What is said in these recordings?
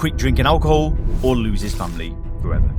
quit drinking alcohol or lose his family forever.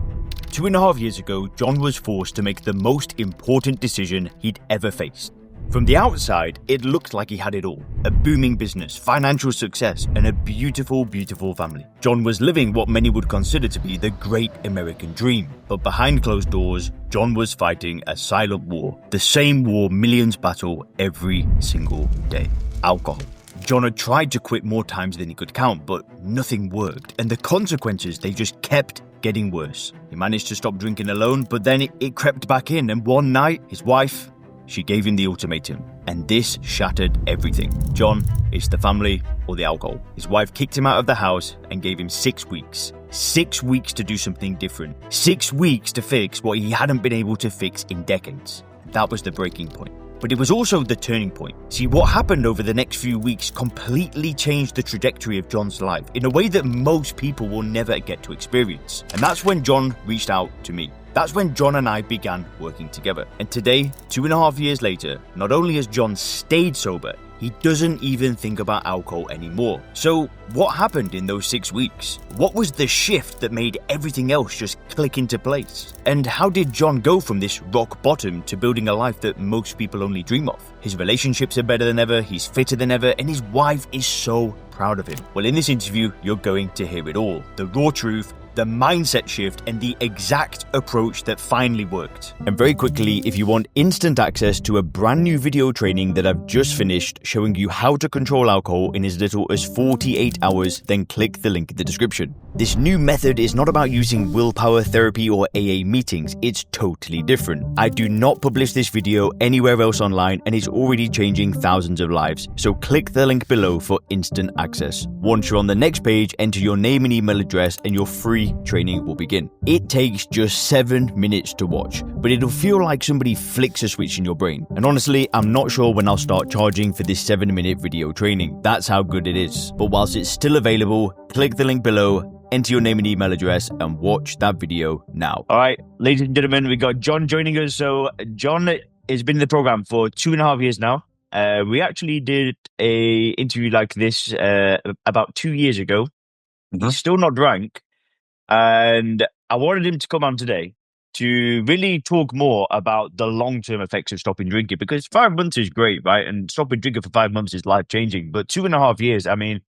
2.5 years ago, John was forced to make the most important decision he'd ever faced. From the outside, it looked like he had it all. A booming business, financial success, and a beautiful, beautiful family. John was living what many would consider to be the great American dream. But behind closed doors, John was fighting a silent war. The same war millions battle every single day. Alcohol. John had tried to quit more times than he could count, but nothing worked. And the consequences, they just kept getting worse. He managed to stop drinking alone, but then it crept back in. And one night, his wife, she gave him the ultimatum, and this shattered everything. John, it's the family or the alcohol. His wife kicked him out of the house and gave him 6 weeks. 6 weeks to do something different. 6 weeks to fix what he hadn't been able to fix in decades. That was the breaking point. But it was also the turning point. See, what happened over the next few weeks completely changed the trajectory of John's life in a way that most people will never get to experience. And that's when John reached out to me. That's when John and I began working together. And today, 2.5 years later, not only has John stayed sober, he doesn't even think about alcohol anymore. So what happened in those 6 weeks? What was the shift that made everything else just click into place? And how did John go from this rock bottom to building a life that most people only dream of? His relationships are better than ever, he's fitter than ever, and his wife is so proud of him. Well, in this interview, you're going to hear it all. The raw truth, the mindset shift, and the exact approach that finally worked. And very quickly, if you want instant access to a brand new video training that I've just finished showing you how to control alcohol in as little as 48 hours, then click the link in the description. This new method is not about using willpower therapy or AA meetings, it's totally different. I do not publish this video anywhere else online and it's already changing thousands of lives, so click the link below for instant access. Once you're on the next page, enter your name and email address and your free training will begin. It takes just 7 minutes to watch, but it'll feel like somebody flicks a switch in your brain. And honestly, I'm not sure when I'll start charging for this 7-minute video training. That's how good it is. But whilst it's still available, click the link below, enter your name and email address, and watch that video now. All right, ladies and gentlemen, we got John joining us. So John has been in the program for 2.5 years now. We actually did a interview like this about 2 years ago. He's still not drank. And I wanted him to come on today to really talk more about the long-term effects of stopping drinking, because 5 months is great, right? And stopping drinking for 5 months is life-changing. But 2.5 years, I mean,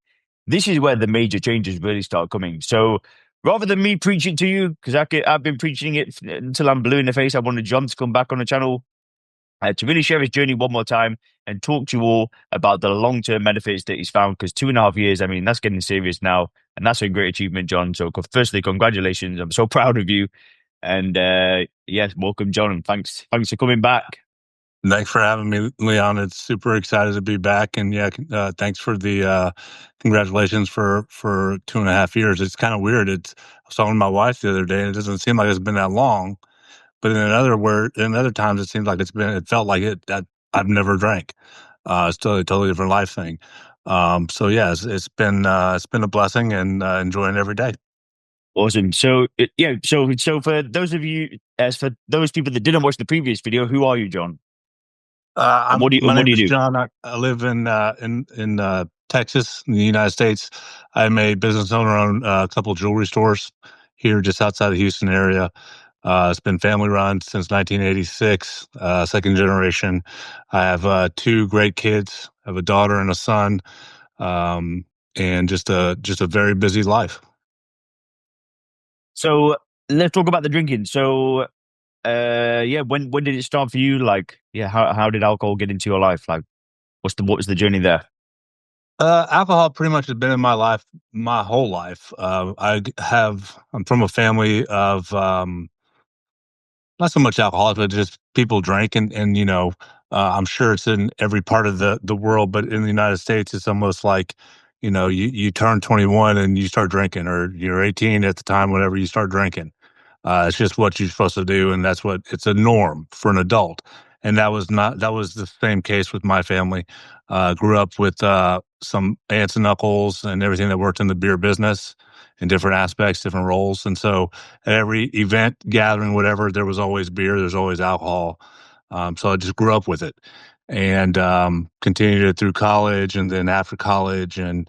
this is where the major changes really start coming. So rather than me preaching to you, because I've been preaching it until I'm blue in the face, I wanted John to come back on the channel to really share his journey one more time and talk to you all about the long-term benefits that he's found. Because 2.5 years, I mean, that's getting serious now. And that's a great achievement, John. So firstly, congratulations. I'm so proud of you. And yes, welcome, John. And thanks for coming back. Thanks for having me, Leon. It's super excited to be back. And yeah, thanks for the congratulations for 2.5 years. It's kind of weird. I was talking to my wife the other day, and it doesn't seem like it's been that long. But in other times, it seems like it felt like that I've never drank. It's totally different life thing. So yeah, it's been a blessing and enjoying every day. Awesome. So so for those of you, as for those people that didn't watch the previous video, who are you, John? What do you do? John. I live in Texas, in the United States. I'm a business owner on a couple of jewelry stores here just outside the Houston area. It's been family run since 1986, second generation. I have 2 great kids. I have a daughter and a son, and just a very busy life. So let's talk about the drinking. So, when did it start for you? Like, how did alcohol get into your life? Like, what was the journey there? Alcohol pretty much has been in my life my whole life. I'm from a family of not so much alcoholics, but just people drink, and I'm sure it's in every part of the world, but in the United States, it's almost like, you turn 21 and you start drinking, or you're 18 at the time, whatever, you start drinking. It's just what you're supposed to do, and it's a norm for an adult. And that was the same case with my family. Grew up with some aunts and uncles and everything that worked in the beer business in different aspects, different roles. And so at every event, gathering, whatever, there was always beer, there's always alcohol. So I just grew up with it, and continued it through college, and then after college, and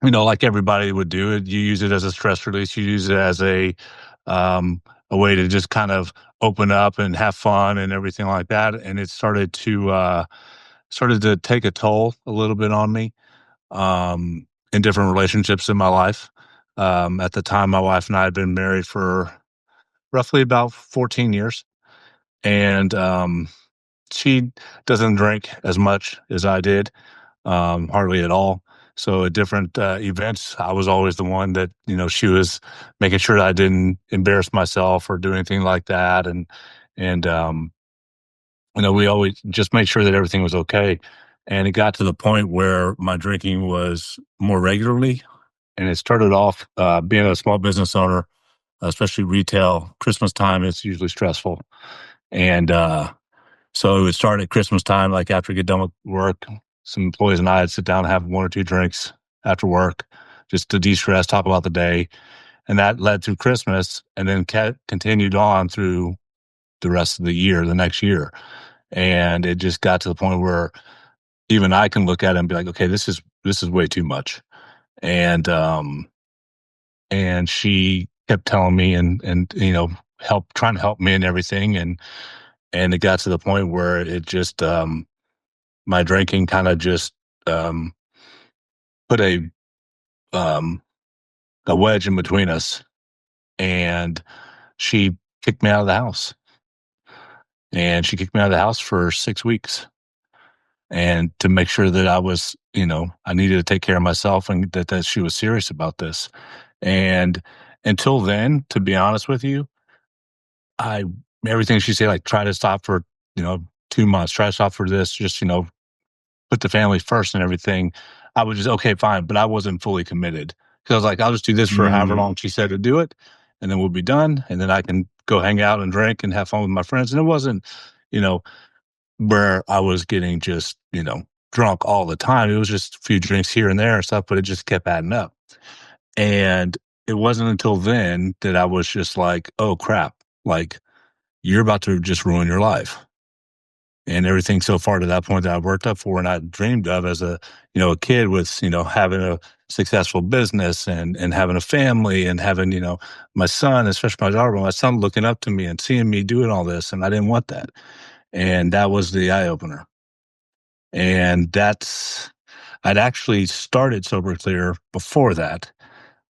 like everybody would do it, you use it as a stress release. You use it as um, a way to just kind of open up and have fun and everything like that. And it started to take a toll a little bit on me in different relationships in my life. At the time, my wife and I had been married for roughly about 14 years, and she doesn't drink as much as I did, hardly at all. So at different events, I was always the one that she was making sure that I didn't embarrass myself or do anything like that, and we always just made sure that everything was okay. And it got to the point where my drinking was more regularly, and it started off being a small business owner, especially retail. Christmas time is usually stressful, and so it would start at Christmas time, like after we get done with work. Some employees and I'd sit down and have one or two drinks after work just to de-stress, talk about the day. And that led through Christmas and then continued on through the rest of the year, the next year. And it just got to the point where even I can look at it and be like, okay, this is way too much. And and she kept telling me and trying to help me and everything. And it got to the point where it just my drinking kind of just um, put um, a wedge in between us, and she kicked me out of the house. And she kicked me out of the house for 6 weeks, and to make sure that I needed to take care of myself, and that she was serious about this. And until then, to be honest with you, I everything she said, like try to stop for 2 months, try to stop for this, just put the family first and everything. I was just okay, fine, but I wasn't fully committed because I was like, I'll just do this for however Mm, long she said to do it, and then we'll be done, and then I can go hang out and drink and have fun with my friends. And it wasn't, you know, where I was getting just drunk all the time. It was just a few drinks here and there and stuff, but it just kept adding up. And it wasn't until then that I was just like, oh crap, like you're about to just ruin your life. And everything so far to that point that I worked up for and I dreamed of as a kid with, having a successful business and having a family and having, my son, especially my daughter, but my son looking up to me and seeing me doing all this. And I didn't want that. And that was the eye opener. And I'd actually started Soberclear before that,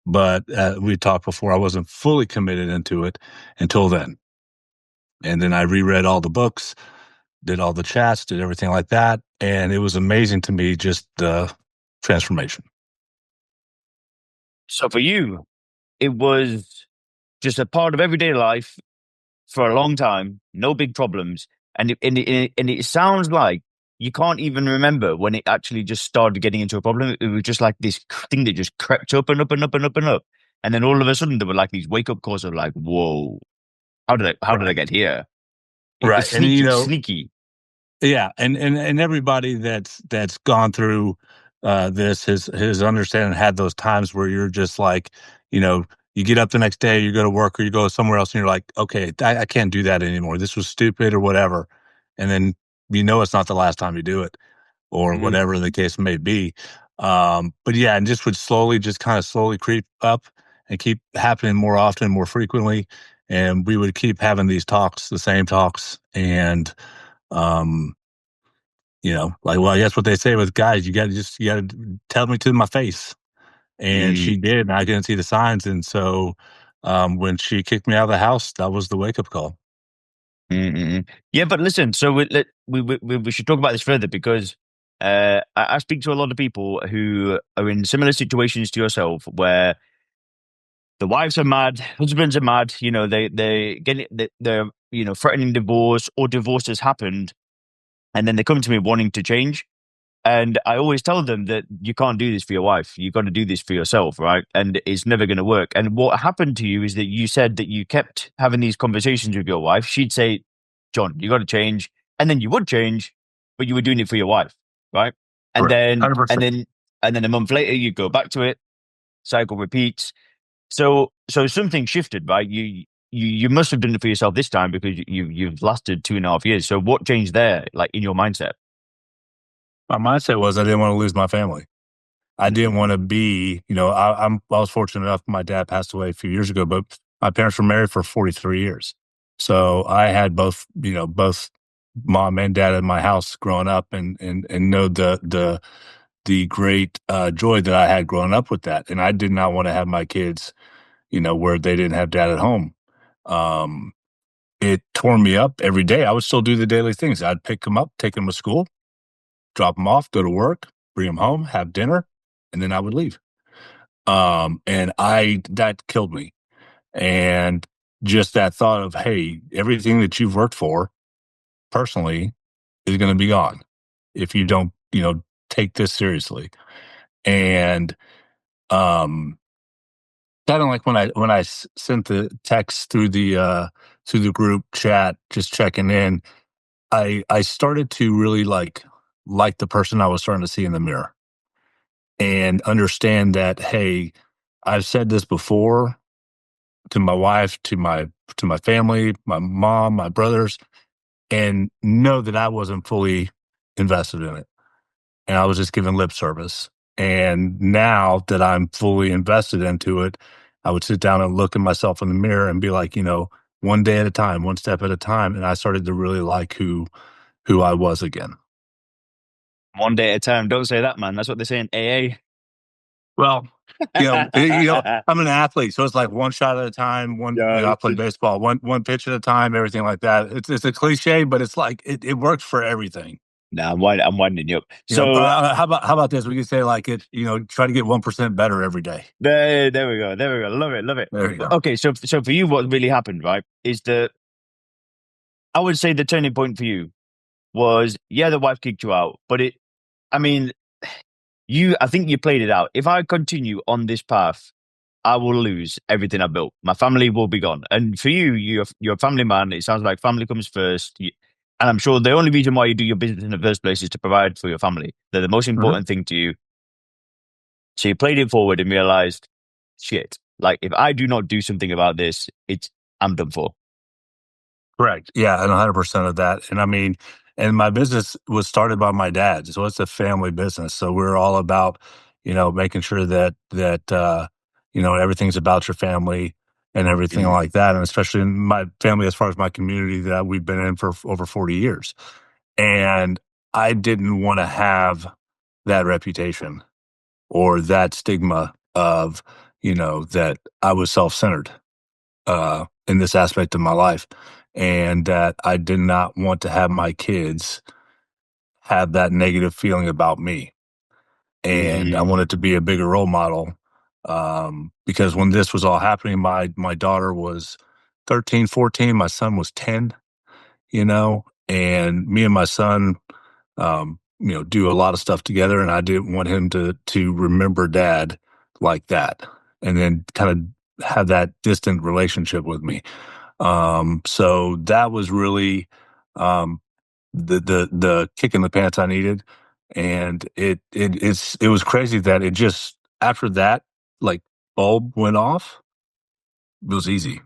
but we talked before, I wasn't fully committed into it until then. And then I reread all the books, did all the chats, did everything like that. And it was amazing to me, just the transformation. so for you, it was just a part of everyday life for a long time, no big problems, and it sounds like you can't even remember when it actually just started getting into a problem. It was just like this thing that just crept up and up and up and up and up, and then all of a sudden there were like these wake up calls of like, "Whoa, how did I Right. get here?" It's Right. And sneaky, sneaky. yeah, and everybody that's gone through this has understand and had those times where you're just like, you get up the next day, you go to work or you go somewhere else, and you're like, okay, I can't do that anymore. This was stupid or whatever, and then it's not the last time you do it or Mm, whatever the case may be. But yeah, and just would slowly, just kind of slowly creep up and keep happening more often, more frequently, and we would keep having these talks, the same talks, and um like, well, I guess what they say with guys, you gotta tell me to my face. And mm, she did, and I didn't see the signs. And so when she kicked me out of the house, that was the wake up call. Yeah, but listen. So we should talk about this further because I speak to a lot of people who are in similar situations to yourself, where the wives are mad, husbands are mad. They get it, they're threatening divorce or divorce has happened, and then they come to me wanting to change. And I always tell them that you can't do this for your wife. You've got to do this for yourself, right? And it's never going to work. And what happened to you is that you said that you kept having these conversations with your wife. She'd say, "John, you got to change," and then you would change, but you were doing it for your wife, right? And Correct. then and 100%. then and then a month later, you go back to it. Cycle repeats. So something shifted, right? You must have done it for yourself this time because you've lasted 2.5 years. So what changed there, like in your mindset? My mindset was I didn't want to lose my family. I didn't want to be, I was fortunate enough. My dad passed away a few years ago, but my parents were married for 43 years. So I had both mom and dad in my house growing up, and know the great joy that I had growing up with that. And I did not want to have my kids, where they didn't have dad at home. Um, it tore me up every day. I would still do the daily things. I'd pick them up, take them to school, drop them off, go to work, bring them home, have dinner, and then I would leave. And that killed me. And just that thought of, hey, everything that you've worked for personally is going to be gone if you don't, take this seriously. And um, kind of like when I sent the text through the group chat, just checking in, I started to really like the person I was starting to see in the mirror, and understand that, hey, I've said this before to my wife, to my family, my mom, my brothers, and know that I wasn't fully invested in it, and I was just giving lip service. And now that I'm fully invested into it, I would sit down and look at myself in the mirror and be like, one day at a time, one step at a time. And I started to really like who I was again. One day at a time. Don't say that, man. That's what they say in AA. Well, I'm an athlete, so it's like one shot at a time. Yeah, I play baseball, one pitch at a time, everything like that. It's a cliche, but it's like it works for everything. no, I'm winding you up. So How about this? We can say like try to get 1% better every day. there we go. There we go. Love it. Love it. There you go. Okay, so for you, what really happened, right, is that I would say the turning point for you was, yeah, the wife kicked you out, but I mean, I think you played it out. If I continue on this path, I will lose everything I built. My family will be gone. And for you, you're a family man. It sounds like family comes first. And I'm sure the only reason why you do your business in the first place is to provide for your family. They're the most Mhm. important thing to you. So you played it forward and realized, shit, like if I do not do something about this, I'm done for. Correct. Yeah, and 100% of that. And I mean, and my business was started by my dad, so it's a family business. So we're all about, making sure that everything's about your family and everything Mm. like that. And especially in my family, as far as my community that we've been in for over 40 years. And I didn't want to have that reputation or that stigma of, that I was self-centered in this aspect of my life, and that I did not want to have my kids have that negative feeling about me. And I Mm. wanted to be a bigger role model, because when this was all happening, my daughter was 13, 14, my son was 10, and me and my son, do a lot of stuff together, and I didn't want him to remember dad like that, and then kind of have that distant relationship with me. So that was really um, the kick in the pants I needed, and it was crazy that it just after that, like, bulb went off. It was easy.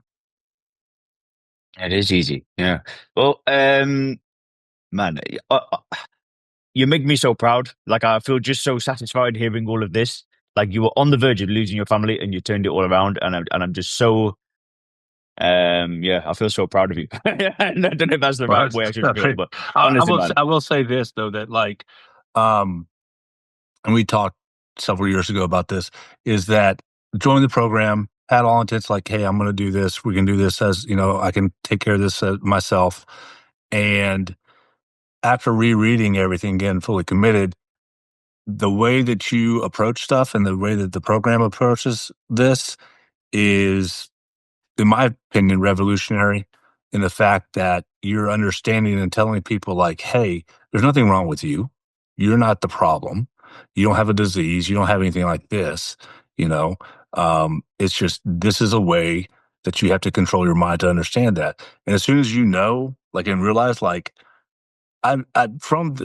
It is easy. Yeah. Well, man, you make me so proud. Like I feel just so satisfied hearing all of this. Like you were on the verge of losing your family and you turned it all around. And I'm just so yeah, I feel so proud of you. I don't know if that's the right But way I should feel, but I honestly, will man. I will say this though, that like, um, and we talked several years ago about this, is that join the program, had all intents like, hey, I'm going to do this. We can do this as, I can take care of this myself. And after rereading everything again, fully committed, the way that you approach stuff and the way that the program approaches this is, in my opinion, revolutionary in the fact that you're understanding and telling people like, hey, there's nothing wrong with you. You're not the problem. You don't have a disease. You don't have anything like this. You know, it's just this is a way that you have to control your mind to understand that. And as soon as like, and realize, like, from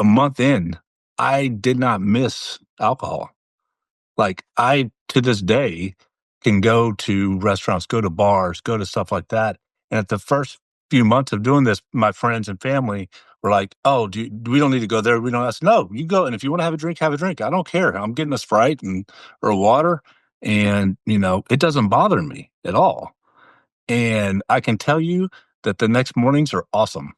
a month in, I did not miss alcohol. Like, I, to this day, can go to restaurants, go to bars, go to stuff like that. And at the first few months of doing this, my friends and family were like, "Oh, we don't need to go there. We don't." I said, "No, you go, and if you want to have a drink, have a drink. I don't care. I'm getting a Sprite and or water, and it doesn't bother me at all." And I can tell you that the next mornings are awesome.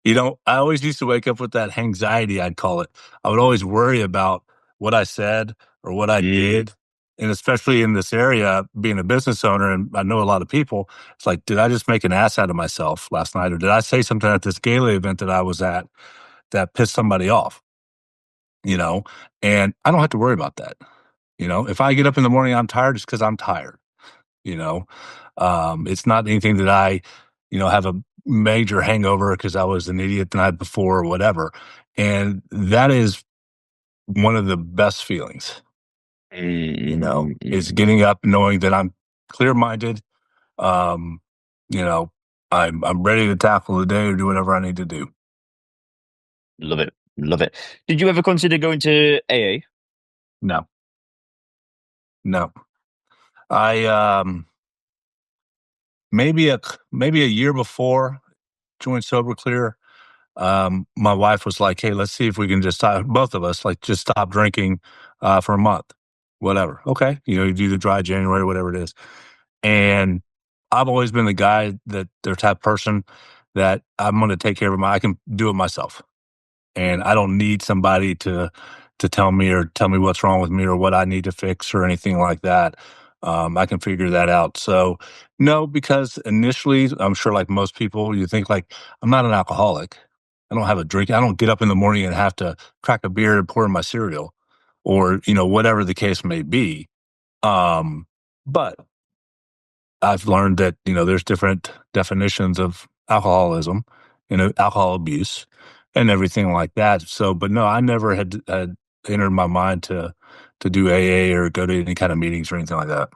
You know, I always used to wake up with that anxiety, I'd call it. I would always worry about what I said or what I Mm. did. And especially in this area, being a business owner, and I know a lot of people, it's like, did I just make an ass out of myself last night? Or did I say something at this gala event that I was at that pissed somebody off? You know, and I don't have to worry about that. If I get up in the morning, I'm tired, it's because I'm tired. You know, it's not anything that I, have a major hangover because I was an idiot the night before or whatever. And that is one of the best feelings, is getting up knowing that I'm clear minded. Um, you know, I'm ready to tackle the day or do whatever I need to do. Love it. Love it. Did you ever consider going to AA? No, no. I maybe a year before joined Soberclear. My wife was like, "Hey, let's see if we can just stop, both of us, like just stop drinking for a month, whatever." Okay, you do the dry January, whatever it is. And I've always been the guy that the type of person that I'm going to take care of I can do it myself, and I don't need somebody to tell me what's wrong with me or what I need to fix or anything like that. I can figure that out. So no, because initially, I'm sure like most people, you think like I'm not an alcoholic. I don't have a drink. I don't get up in the morning and have to crack a beer and pour in my cereal, or whatever the case may be. But I've learned that, there's different definitions of alcoholism, alcohol abuse and everything like that. So, but no, I never had entered my mind to do AA or go to any kind of meetings or anything like that.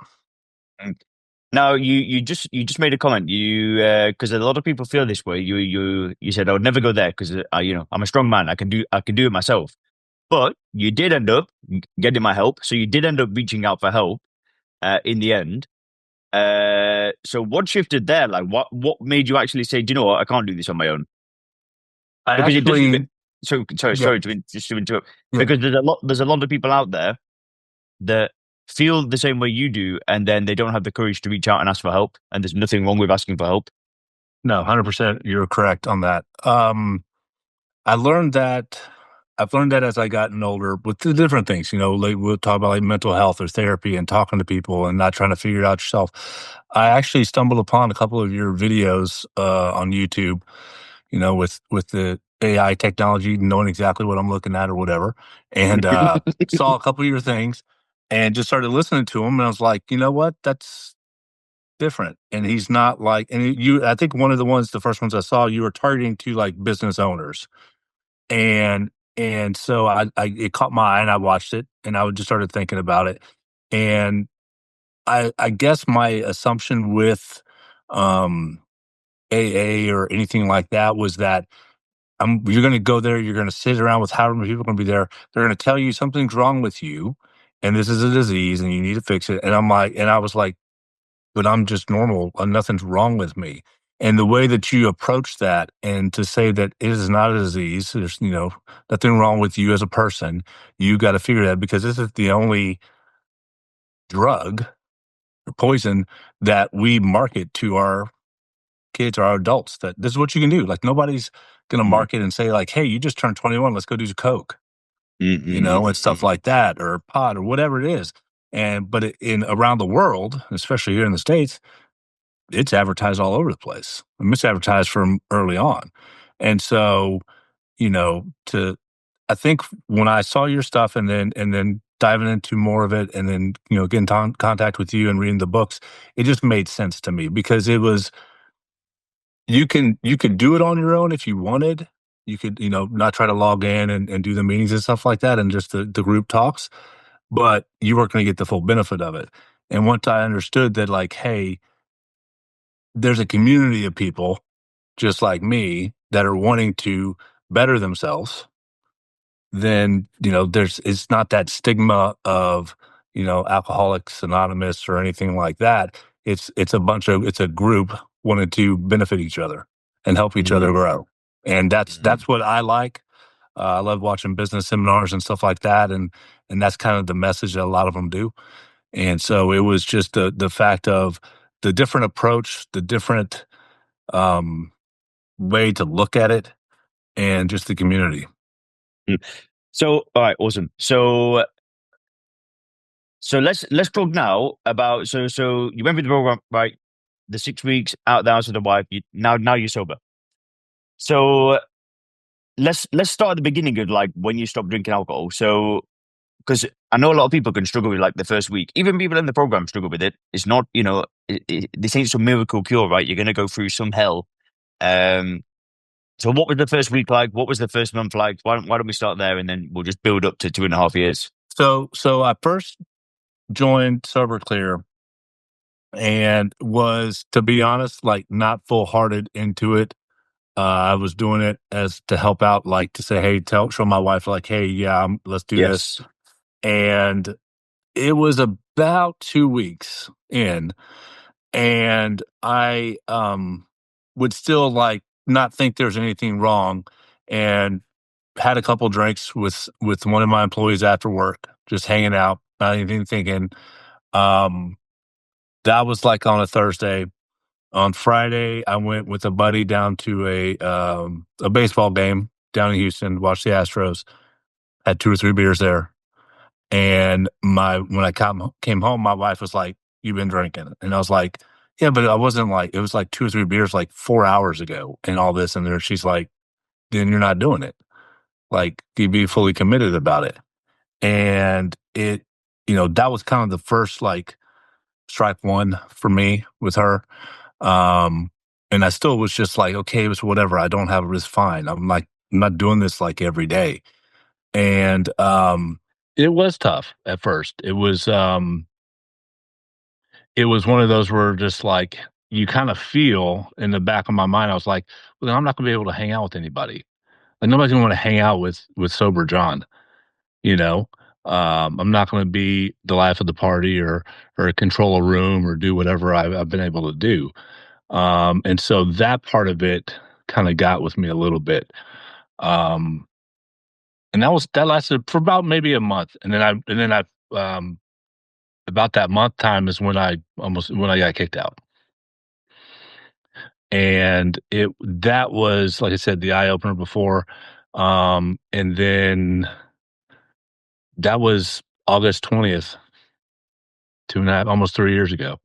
Mm. Now you just made a comment. You because a lot of people feel this way. You said I would never go there because I'm a strong man. I can do it myself. But you did end up getting my help. So you did end up reaching out for help in the end. So what shifted there? Like what made you actually say, do you know what, I can't do this on my own? I Because it does. actually, So yeah, sorry just to interrupt. yeah, Because there's a lot of people out there that feel the same way you do, and then they don't have the courage to reach out and ask for help. And there's nothing wrong with asking for help. no, 100%, you're correct on that. I learned that I've learned that as I gotten older with the different things, like we'll talk about like mental health or therapy and talking to people and not trying to figure it out yourself. I actually stumbled upon a couple of your videos on YouTube, with the AI technology, knowing exactly what I'm looking at or whatever, and saw a couple of your things and just started listening to them. And I was like, you know what? That's different. And he's not like, and I think one of the first ones I saw, you were targeting to like business owners and so I it caught my eye and I watched it and I just started thinking about it. And I guess my assumption with um AA or anything like that was that you're gonna go there, you're gonna sit around with however many people are gonna be there, they're gonna tell you something's wrong with you and this is a disease and you need to fix it. And I was like, but I'm just normal. Nothing's wrong with me. And the way that you approach that and to say that it is not a disease, there's, nothing wrong with you as a person. You got to figure that because this is the only drug or poison that we market to our kids or our adults that this is what you can do. Like nobody's going to Mm, market and say like, hey, you just turned 21. Let's go do Coke, and stuff like that or pot or whatever it is. But in around the world, especially here in the States, it's advertised all over the place. Misadvertised from early on. And so, to I think when I saw your stuff and then diving into more of it and then, getting contact with you and reading the books, it just made sense to me because it was you could do it on your own if you wanted. You could, not try to log in and do the meetings and stuff like that and just the group talks, but you weren't going to get the full benefit of it. And once I understood that, like, hey, there's a community of people just like me that are wanting to better themselves, then it's not that stigma of Alcoholics Anonymous or anything like that. It's a group wanting to benefit each other. and help each other Mhm. grow. And Mhm. that's what I like. I love watching business seminars and stuff like that, and that's kind of the message that a lot of them do. And so it was just the fact of the different approach, the different um, way to look at it, and just the community. Mm. So, all right, awesome. So let's talk now about so you went through the program, right? The 6 weeks out the house with the wife. Now you're sober. So let's start at the beginning of like when you stopped drinking alcohol. So because I know a lot of people can struggle with like the first week. Even people in the program struggle with it. It's not, this ain't some miracle cure, right? You're gonna go through some hell. Um, so what was the first week like? What was the first month like? Why don't we start there and then we'll just build up to 2.5 years? So I first joined Soberclear and was, to be honest, like not full hearted into it. I was doing it as to help out, like to say, hey, show my wife, like, hey, yeah, let's do this. Yes. And it was about 2 weeks in, and I would still like not think there's anything wrong, and had a couple drinks with one of my employees after work, just hanging out, not even thinking. Um, that was like on a Thursday. On Friday, I went with a buddy down to a baseball game down in Houston, watched the Astros, had 2 or 3 beers there. And when I came home, my wife was like, "You've been drinking." And I was like, "Yeah, but I wasn't like, it was like 2 or 3 beers like 4 hours ago and all this." And there she's like, "Then you're not doing it. Like, you be fully committed about it." And that was kind of the first like strike one for me with her. Um, and I still was just like, okay, it was whatever. I don't have it's fine. I'm like, I'm not doing this like every day. And it was tough at first. It was one of those where just like you kind of feel in the back of my mind, I was like, well, then I'm not gonna be able to hang out with anybody. Like nobody's gonna want to hang out with sober John, you know. I'm not gonna be the life of the party or control a room or do whatever I've been able to do. And so that part of it kind of got with me a little bit. Um, and that lasted for about maybe a month. And then I about that month time is when I got kicked out. And that was, like I said, the eye opener before. And then that was August 20th, 2.5, almost 3 years ago.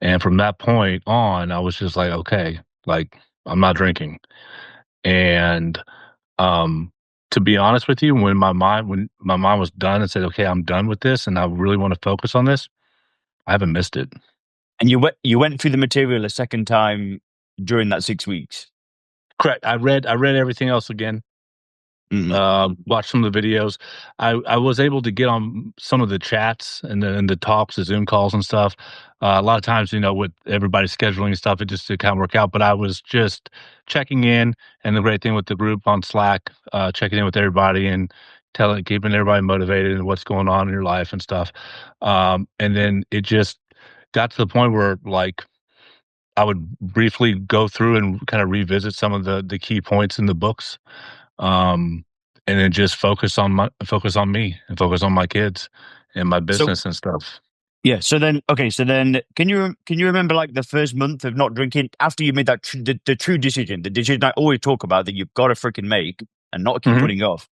And from that point on, I was just like, okay, like I'm not drinking. And Um, to be honest with you, when my mind was done and said, "Okay, I'm done with this, and I really want to focus on this," I haven't missed it. And you went through the material a second time during that 6 weeks. Correct. I read everything else again. Mhm. Watched some of the videos. I was able to get on some of the chats and the talks, the Zoom calls and stuff. A lot of times, with everybody scheduling stuff, it just to kind of work out. But I was just checking in, and the great thing with the group on Slack, checking in with everybody and keeping everybody motivated and what's going on in your life and stuff. And then it just got to the point where like I would briefly go through and kind of revisit some of the key points in the books, um, and then just focus on me and focus on my kids and my So business and stuff. yeah, so then can you remember like the first month of not drinking after you made the true decision, the decision I always talk about that you've got to freaking make and not keep Mhm. putting off.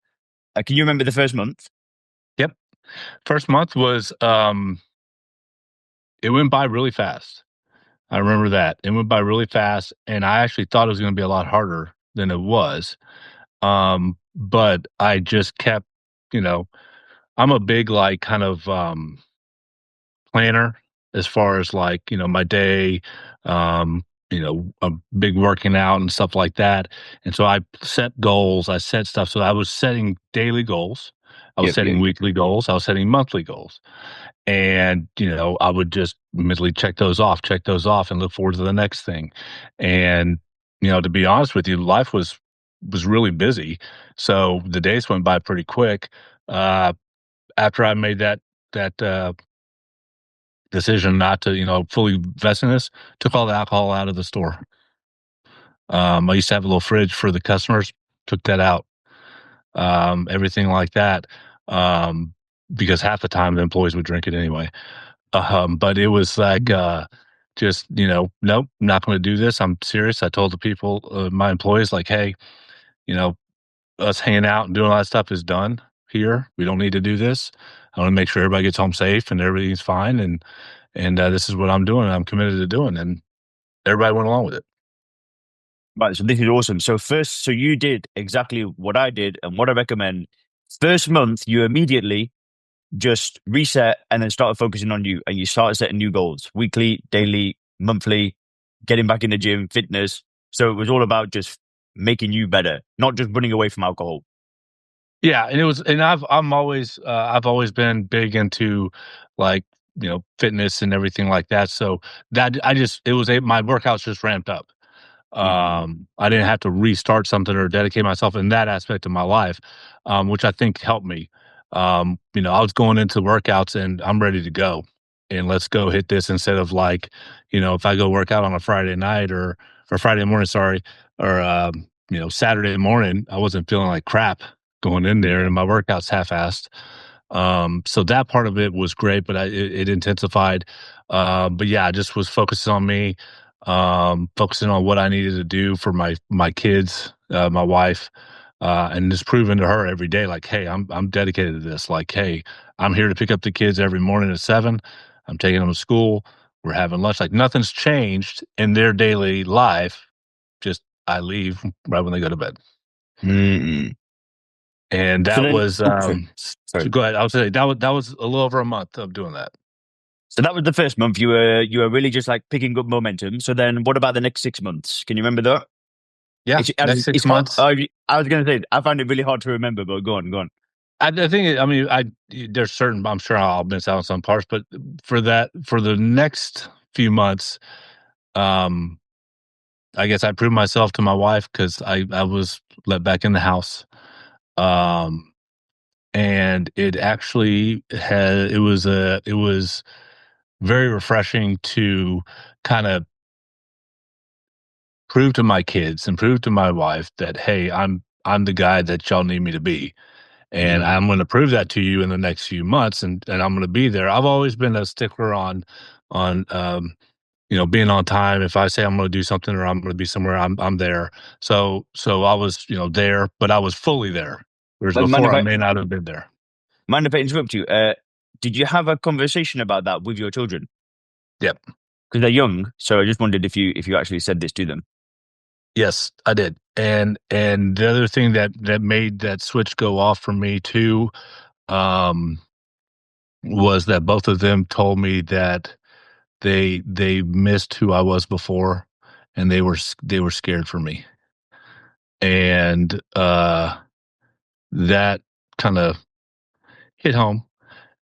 Can you remember the first month? Yep. First month was it went by really fast. I remember that. It went by really fast, and I actually thought it was going to be a lot harder than it was. But I just kept, you know, I'm a big like kind of planner as far as like, my day, a big working out and stuff like that. And so I set goals, I set stuff. So I was setting daily goals. I was Yep, setting yep. weekly goals. I was setting monthly goals. And, I would just mentally check those off and look forward to the next thing. And, to be honest with you, life was really busy. So the days went by pretty quick. Uh, after I made that decision not to, fully invest in this, took all the alcohol out of the store. I used to have a little fridge for the customers, took that out, everything like that, um, because half the time the employees would drink it anyway. But it was like, just, nope, not going to do this. I'm serious. I told the people, my employees, like, hey, you know, us hanging out and doing all that stuff is done here. We don't need to do this. I want to make sure everybody gets home safe and everything's fine. And this is what I'm doing. I'm committed to doing. And everybody went along with it. Right, so this is awesome. So you did exactly what I did and what I recommend. First month, you immediately just reset and then started focusing on you, and you started setting new goals, weekly, daily, monthly, getting back in the gym, fitness. So it was all about just making you better, not just running away from alcohol. Yeah, and it was, and I've always been big into like, fitness and everything like that. So that I just it was my workouts just ramped up. Mm. I didn't have to restart something or dedicate myself in that aspect of my life, which I think helped me. I was going into workouts and I'm ready to go and let's go hit this instead of like, if I go work out on a Friday night or Friday morning, sorry, or Saturday morning, I wasn't feeling like crap going in there and my workouts half-assed. So that part of it was great, but it intensified. But yeah, I just was focusing on me, focusing on what I needed to do for my kids, my wife, and just proving to her every day, like, hey, I'm dedicated to this. Like, hey, I'm here to pick up the kids every morning at 7. I'm taking them to school. We're having lunch. Like nothing's changed in their daily life. Just I leave right when they go to bed. Mm. And So that then, was sorry. so go ahead. I was saying that was a little over a month of doing that. So that was the first month. You were really just like picking up momentum. So then, what about the next 6 months? Can you remember that? Yeah, next It's six hard. months. I was going to say I find it really hard to remember, but go on, go on. I think I mean there's certain I'm sure I'll miss out on some parts, but for the next few months, um, I guess I proved myself to my wife because I was let back in the house, um, and it actually had it was very refreshing to kind of prove to my kids and prove to my wife that hey, I'm the guy that y'all need me to be. And Mm. I'm going to prove that to you in the next few months, and I'm going to be there. I've always been a stickler on being on time. If I say I'm going to do something or I'm going to be somewhere, I'm there. So I was there, but I was fully there. Whereas But mind before, if I I may not have been there. mind if I interrupt you? Did you have a conversation about that with your children? Yep. Because they're young, so I just wondered if you actually said this to them. Yes, I did. And the other thing that made that switch go off for me too, um, was that both of them told me that they missed who I was before, and they were scared for me, and that kind of hit home.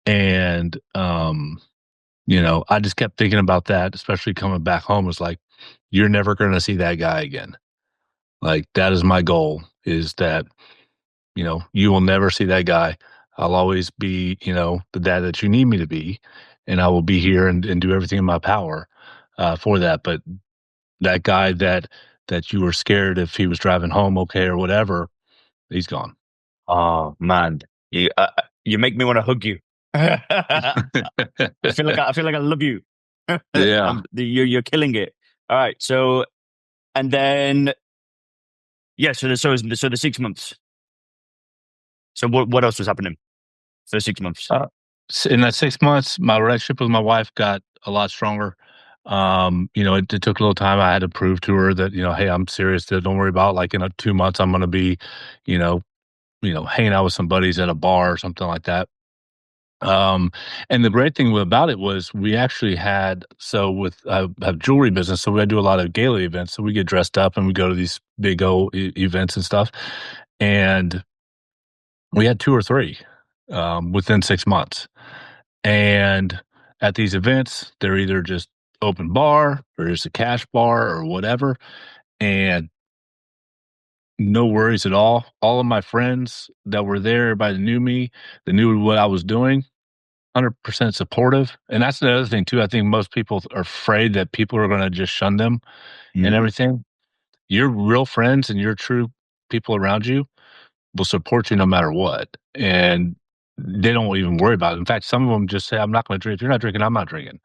And I just kept thinking about that, especially coming back home. It's like you're never going to see that guy again. Like that is my goal. Is that you will never see that guy. I'll always be the dad that you need me to be, and I will be here and do everything in my power for that. But that guy that you were scared if he was driving home okay or whatever, he's gone. Oh man, you make me want to hug you. I feel like I love you. Yeah. You're killing it. All right. So and then yeah. So the 6 months. So what else was happening for 6 months? In that 6 months, my relationship with my wife got a lot stronger. It took a little time. I had to prove to her that, hey, I'm serious. Don't worry about like in 2 months, I'm going to be, you know, hanging out with some buddies at a bar or something like that. Um, and the great thing about it was we actually had, so with, I have jewelry business. So we do a lot of gala events. So we get dressed up and we go to these big old events and stuff. And we had 2 or 3, within 6 months. And at these events, they're either just open bar or just a cash bar or whatever. And no worries at all. All of my friends that were there, everybody that knew me, that knew what I was doing, 100% supportive. And that's the other thing too. I think most people are afraid that people are going to just shun them and Mm. everything. your real friends and your true people around you will support you no matter what. And they don't even worry about it. In fact, some of them just say, I'm not going to drink. If you're not drinking, I'm not drinking,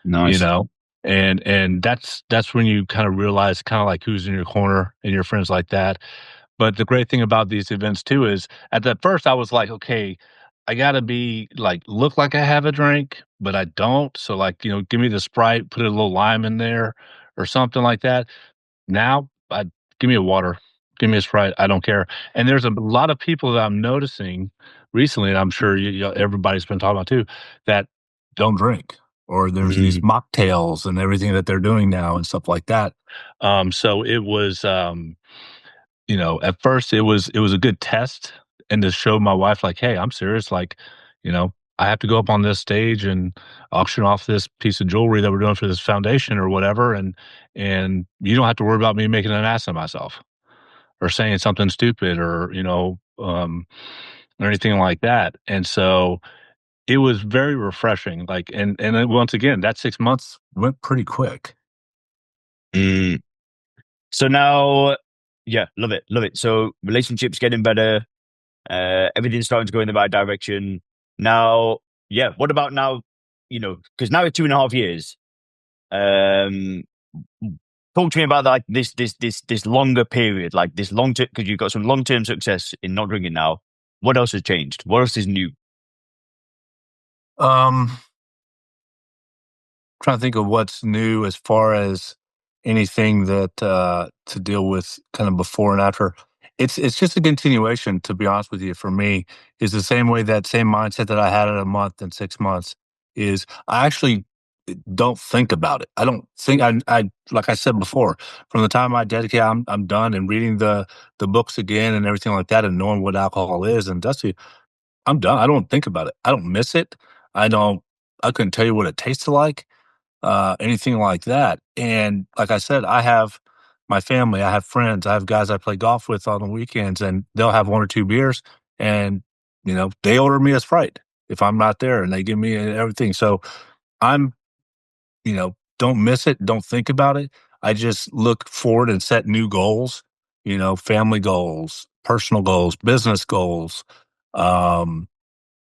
you Nice. know? And that's when you kind of realize kind of like who's in your corner and your friends like that. But the great thing about these events too is at the first I was like, okay, I gotta be like look like I have a drink, but I don't. So like, give me the Sprite, put a little lime in there or something like that. Now, I give me a water, give me a Sprite, I don't care. And there's a lot of people that I'm noticing recently, and I'm sure everybody's been talking about too, that don't drink, or there's these Mm. mocktails and everything that they're doing now and stuff like that. So it was, at first it was a good test and to show my wife like, "Hey, I'm serious, like, I have to go up on this stage and auction off this piece of jewelry that we're doing for this foundation or whatever, and you don't have to worry about me making an ass of myself or saying something stupid or anything like that." And so it was very refreshing, like, and then once again, that 6 months went pretty quick. Mm. So now, yeah, love it, love it. So relationships getting better, everything's starting to go in the right direction. Now, yeah, what about now? Because now it's 2.5 years. Um, Talk to me about like this longer period, like this long term, because you've got some long term success in not drinking now. What else has changed? What else is new? Um Trying to think of what's new as far as anything that to deal with kind of before and after. It's just a continuation, to be honest with you. For me, is the same way, that same mindset that I had in a month and 6 months is I actually don't think about it. I don't think I like I said before, from the time I dedicate, I'm done and reading the books again and everything like that and knowing what alcohol is and dusty, I'm done. I don't think about it. I don't miss it. I don't I couldn't tell you what it tasted like, anything like that. And like I said, I have my family, I have friends, I have guys I play golf with on the weekends, and they'll have one or two beers, and they order me a Sprite if I'm not there, and they give me everything. So I'm, don't miss it, don't think about it. I just look forward and set new goals, family goals, personal goals, business goals. Um,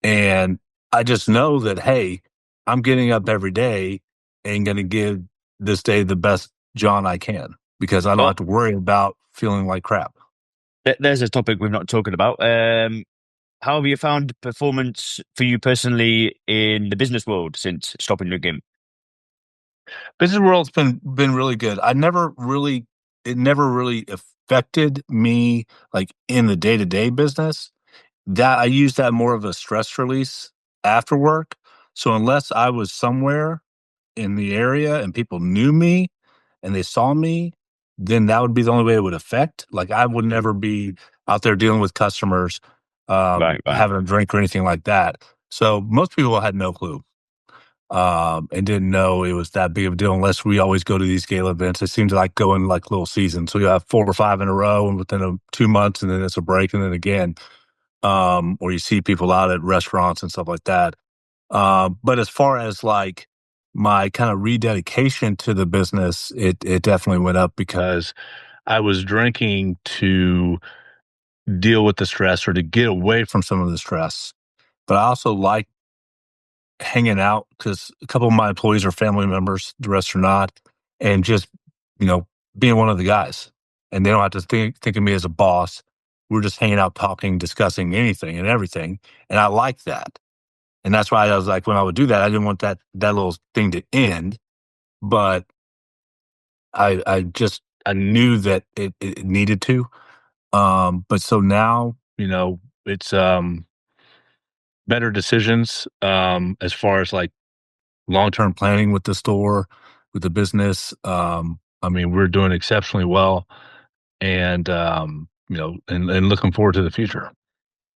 and I just know that, hey, I'm getting up every day and going to give this day the best John I can, because I don't Well, have to worry about feeling like crap. there's a topic we've not talking about. How have you found performance for you personally in the business world since stopping drinking? Business world's been really good. It never really affected me like in the day to day business. That I use that more of a stress release after work. So unless I was somewhere in the area and people knew me and they saw me, then that would be the only way it would affect. Like I would never be out there dealing with customers, Right, right. having a drink or anything like that. So most people had no clue, and didn't know it was that big of a deal unless we always go to these gala events. It seems like going like little seasons. So you have 4 or 5 in a row and within 2 months, and then it's a break, and then again, or you see people out at restaurants and stuff like that. But as far as like my kind of rededication to the business, it definitely went up because I was drinking to deal with the stress or to get away from some of the stress. But I also like hanging out because a couple of my employees are family members, the rest are not, and just you know being one of the guys, and they don't have to think of me as a boss. We're just hanging out, talking, discussing anything and everything, and I like that. And that's why I was like, when I would do that, I didn't want that little thing to end, but I knew that it needed to. But so now, it's better decisions as far as like long term planning with the store, with the business. I mean, we're doing exceptionally well, and and looking forward to the future.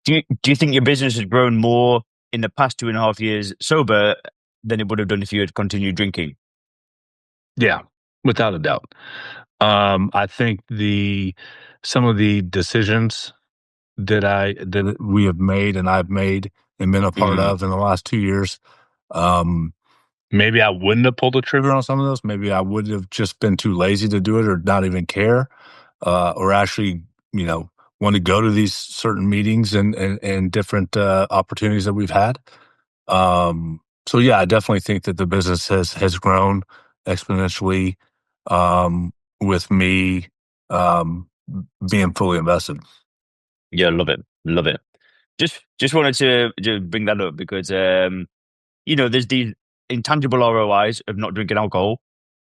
Do you think your business has grown more in the past 2.5 years sober than it would have done if you had continued drinking? Yeah, without a doubt. I think the some of the decisions that we have made and I've made and been a part Mm. of in the last 2 years, um, maybe I wouldn't have pulled the trigger on some of those. Maybe I would have just been too lazy to do it or not even care. or actually, you know, want to go to these certain meetings and different opportunities that we've had. So yeah, I definitely think that the business has grown exponentially with me um, being fully invested. Yeah, love it, love it. Just wanted to bring that up because there's these intangible ROIs of not drinking alcohol,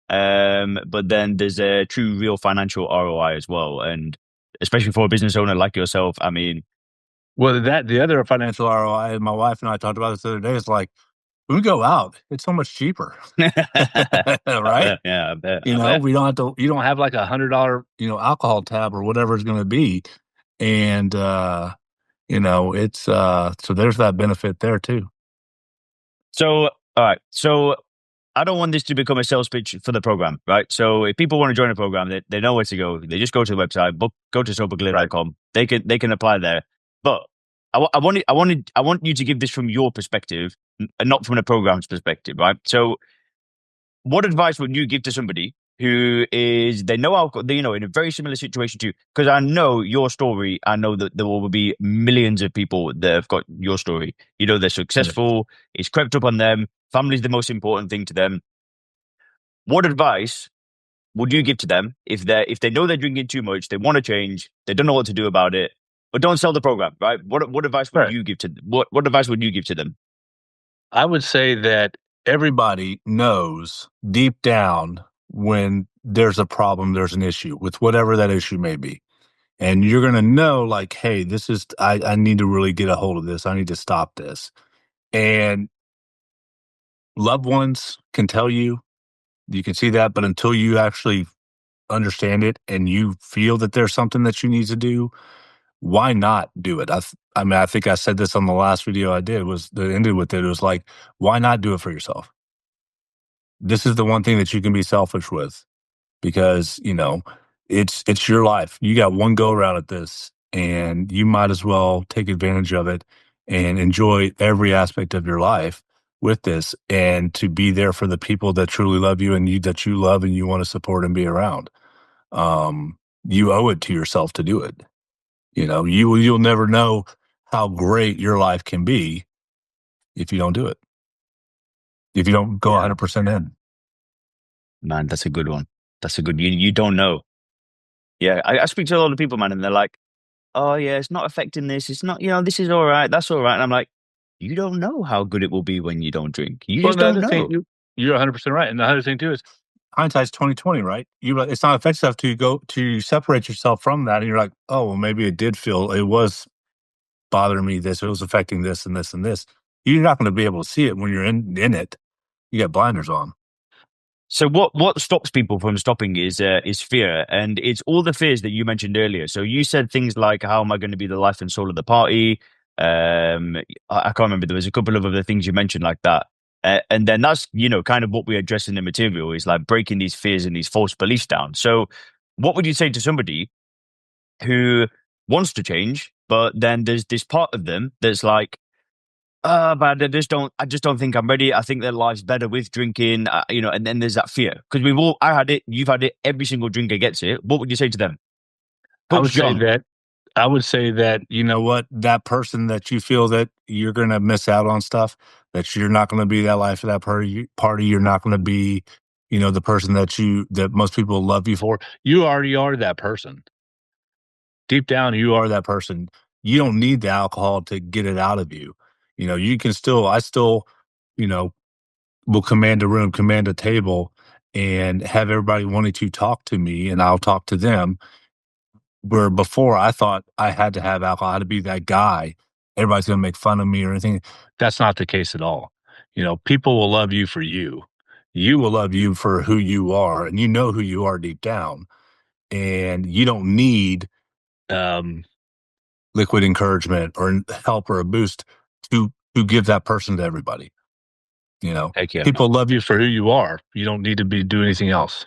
but then there's a true, real financial ROI as well, and especially for a business owner like yourself. I mean, Well, that the other financial ROI, my wife and I talked about this the other day, is like when we go out, it's so much cheaper, I right? bet, yeah, I bet, You I know, bet. we don't have to. You don't have like $100, alcohol tab or whatever it's going to be, and it's so there's that benefit there too. So, all right, so I don't want this to become a sales pitch for the program, right? So if people want to join the program, they know where to go. They just go to the website, go to Right. soberclear.com. They can apply there. But I want you to give this from your perspective and not from the program's perspective, right? So what advice would you give to somebody who is they know alcohol, in a very similar situation to you? Because I know your story. I know that there will be millions of people that have got your story. They're Right. successful. It's crept up on them. Family's the most important thing to them. What advice would you give to them if they know they're drinking too much, they want to change, they don't know what to do about it, but don't sell the program, right? What advice would Right. you give to what advice would you give to them? I would say that everybody knows deep down when there's a problem, there's an issue with whatever that issue may be. And you're going to know, like, hey, I need to really get a hold of this. I need to stop this. And loved ones can tell you can see that. But until you actually understand it and you feel that there's something that you need to do, why not do it? I mean, I think I said this on the last video I did was that ended with it. It was like, why not do it for yourself? This is the one thing that you can be selfish with because, it's your life. You got one go around at this and you might as well take advantage of it and enjoy every aspect of your life with this and to be there for the people that truly love you and that you love and you want to support and be around. You owe it to yourself to do it. You'll never know how great your life can be if you don't do it. If you don't go Yeah, 100% in. man, that's a good one. That's a good. You don't know. Yeah, I speak to a lot of people, man, and they're like, "Oh yeah, it's not affecting this. It's not. This is all right. That's all right." And I'm like, "You don't know how good it will be when you don't drink. You Well, just the don't other thing, know." you're 100% right. And the other thing too is hindsight's 2020, right? It's not effective enough to go to separate yourself from that, and you're like, oh, well, maybe it was bothering me. It was affecting this and this and this. You're not going to be able to see it when you're in it. You got blinders on. So what stops people from stopping is fear, and it's all the fears that you mentioned earlier. So you said things like, "How am I going to be the life and soul of the party?" I can't remember. There was a couple of other things you mentioned like that, and then that's kind of what we address in the material is like breaking these fears and these false beliefs down. So, what would you say to somebody who wants to change, but then there's this part of them that's like, but I just don't think I'm ready. I think their life's better with drinking, and then there's that fear. Because I had it, you've had it, every single drinker gets it. What would you say to them? I Coach would say John. that I would say that, you know what, that person that you feel that you're going to miss out on stuff, that you're not going to be that life of that party, you're not going to be, the person that most people love you for. You already are that person. Deep down, you are that person. You don't need the alcohol to get it out of you. You can I still, you know, will command a room, command a table, and have everybody wanting to talk to me, and I'll talk to them. Where before I thought I had to have alcohol, I had to be that guy. Everybody's going to make fun of me or anything. That's not the case at all. People will love you for you. You will love you for who you are, and you know who you are deep down. And you don't need um, liquid encouragement or help or a boost to give that person to everybody. Heck yeah. People love you for who you are. You don't need to do anything else.